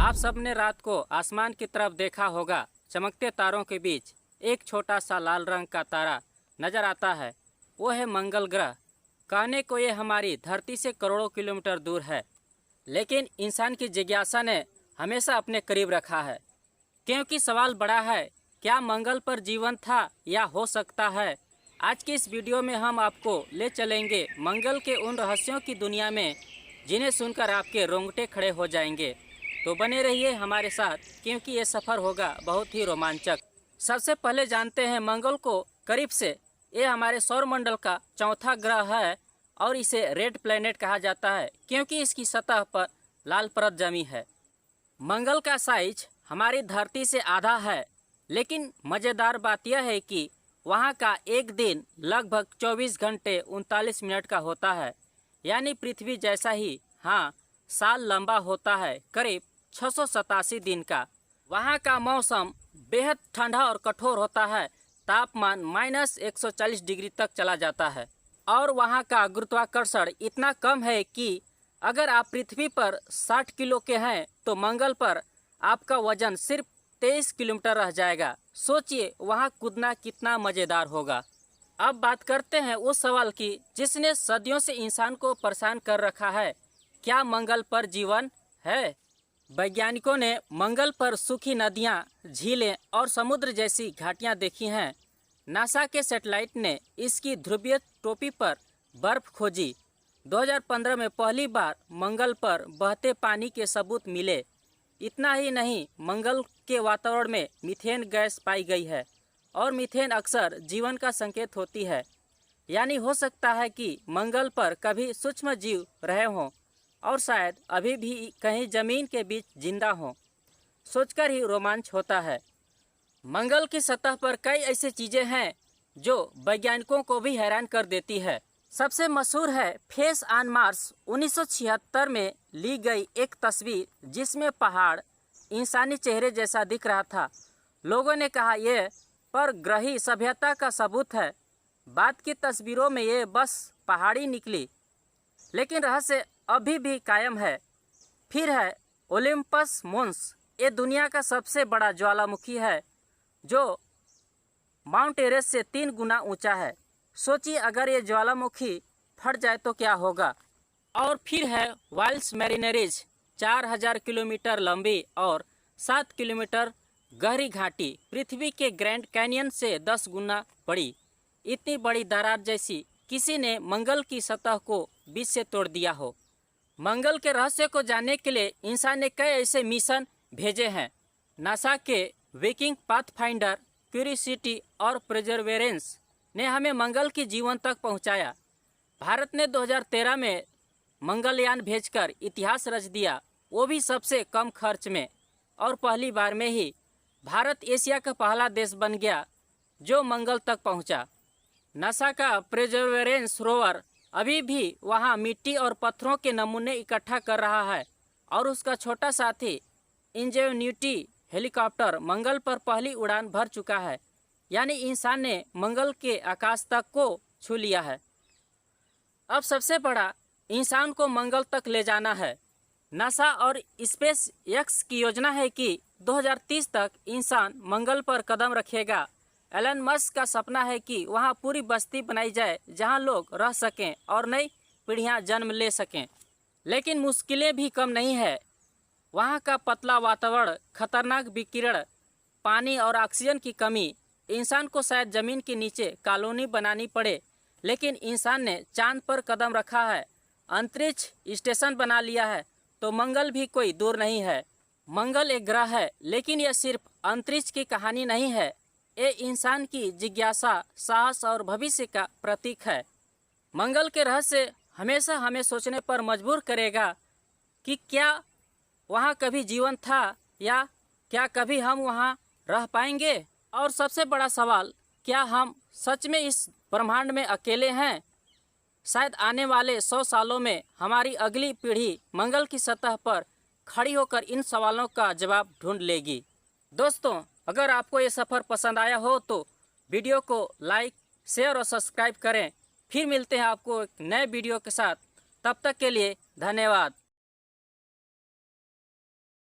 आप सबने रात को आसमान की तरफ देखा होगा। चमकते तारों के बीच एक छोटा सा लाल रंग का तारा नजर आता है। वो है मंगल ग्रह। कहने को ये हमारी धरती से करोड़ों किलोमीटर दूर है, लेकिन इंसान की जिज्ञासा ने हमेशा अपने करीब रखा है। क्योंकि सवाल बड़ा है, क्या मंगल पर जीवन था या हो सकता है। आज की इस वीडियो में हम आपको ले चलेंगे मंगल के उन रहस्यों की दुनिया में जिन्हें सुनकर आपके रोंगटे खड़े हो जाएंगे। तो बने रहिए हमारे साथ, क्योंकि ये सफ़र होगा बहुत ही रोमांचक। सबसे पहले जानते हैं मंगल को करीब से। ये हमारे सौरमंडल का चौथा ग्रह है और इसे रेड प्लैनेट कहा जाता है क्योंकि इसकी सतह पर लाल परत जमी है। मंगल का साइज हमारी धरती से आधा है, लेकिन मज़ेदार बात यह है कि वहाँ का एक दिन लगभग 24 घंटे 39 मिनट का होता है, यानी पृथ्वी जैसा ही। हाँ, साल लंबा होता है, करीब 687 दिन का। वहाँ का मौसम बेहद ठंडा और कठोर होता है। तापमान -140 डिग्री तक चला जाता है और वहाँ का गुरुत्वाकर्षण इतना कम है कि अगर आप पृथ्वी पर 60 किलो के हैं तो मंगल पर आपका वजन सिर्फ 23 किलोमीटर रह जाएगा। सोचिए वहाँ कूदना कितना मज़ेदार होगा। अब बात करते हैं उस सवाल की जिसने सदियों से इंसान को परेशान कर रखा है। क्या मंगल पर जीवन है? वैज्ञानिकों ने मंगल पर सूखी नदियां, झीलें और समुद्र जैसी घाटियां देखी हैं। नासा के सैटेलाइट ने इसकी ध्रुवीय टोपी पर बर्फ खोजी। 2015 में पहली बार मंगल पर बहते पानी के सबूत मिले। इतना ही नहीं, मंगल के वातावरण में मीथेन गैस पाई गई है और मीथेन अक्सर जीवन का संकेत होती है। यानी हो सकता है कि मंगल पर कभी सूक्ष्म जीव रहे हों और शायद अभी भी कहीं जमीन के बीच जिंदा हों। सोचकर ही रोमांच होता है। मंगल की सतह पर कई ऐसी चीज़ें हैं जो वैज्ञानिकों को भी हैरान कर देती है। सबसे मशहूर है फेस ऑन मार्स। 1976 में ली गई एक तस्वीर जिसमें पहाड़ इंसानी चेहरे जैसा दिख रहा था। लोगों ने कहा यह परग्रही सभ्यता का सबूत है। बाद की तस्वीरों में ये बस पहाड़ी निकली, लेकिन रहस्य अभी भी कायम है। फिर है ओलिम्पस मोन्स। ये दुनिया का सबसे बड़ा ज्वालामुखी है जो माउंट एवरेस्ट से 3 गुना ऊंचा है। सोचिए अगर ये ज्वालामुखी फट जाए तो क्या होगा। और फिर है वाइल्स मैरिनेरिज। 4000 किलोमीटर लंबी और 7 किलोमीटर गहरी घाटी, पृथ्वी के ग्रैंड कैनियन से 10 गुना बड़ी। इतनी बड़ी दरार जैसी किसी ने मंगल की सतह को बीच से तोड़ दिया हो। मंगल के रहस्य को जानने के लिए इंसान ने कई ऐसे मिशन भेजे हैं। नासा के विकिंग पाथफाइंडर, क्यूरियोसिटी और परसेवरेंस ने हमें मंगल की जीवन तक पहुंचाया। भारत ने 2013 में मंगलयान भेजकर इतिहास रच दिया, वो भी सबसे कम खर्च में। और पहली बार में ही भारत एशिया का पहला देश बन गया जो मंगल तक पहुंचा। नासा का परसेवरेंस रोवर अभी भी वहां मिट्टी और पत्थरों के नमूने इकट्ठा कर रहा है और उसका छोटा साथी इंजेन्यूटी हेलीकॉप्टर मंगल पर पहली उड़ान भर चुका है। यानी इंसान ने मंगल के आकाश तक को छू लिया है। अब सबसे बड़ा, इंसान को मंगल तक ले जाना है। नासा और स्पेस एक्स की योजना है कि 2030 तक इंसान मंगल पर कदम रखेगा। एलन मस्क का सपना है कि वहां पूरी बस्ती बनाई जाए जहां लोग रह सकें और नई पीढ़ियां जन्म ले सकें। लेकिन मुश्किलें भी कम नहीं है। वहां का पतला वातावरण, खतरनाक विकिरण, पानी और ऑक्सीजन की कमी। इंसान को शायद जमीन के नीचे कॉलोनी बनानी पड़े, लेकिन इंसान ने चांद पर कदम रखा है, अंतरिक्ष स्टेशन बना लिया है, तो मंगल भी कोई दूर नहीं है। मंगल एक ग्रह है, लेकिन यह सिर्फ अंतरिक्ष की कहानी नहीं है। ये इंसान की जिज्ञासा, साहस और भविष्य का प्रतीक है। मंगल के रहस्य हमेशा हमें सोचने पर मजबूर करेगा कि क्या वहाँ कभी जीवन था या क्या कभी हम वहाँ रह पाएंगे। और सबसे बड़ा सवाल, क्या हम सच में इस ब्रह्मांड में अकेले हैं? शायद आने वाले 100 सालों में हमारी अगली पीढ़ी मंगल की सतह पर खड़ी होकर इन सवालों का जवाब ढूंढ लेगी। दोस्तों, अगर आपको ये सफ़र पसंद आया हो तो वीडियो को लाइक, शेयर और सब्सक्राइब करें। फिर मिलते हैं आपको एक नए वीडियो के साथ। तब तक के लिए धन्यवाद।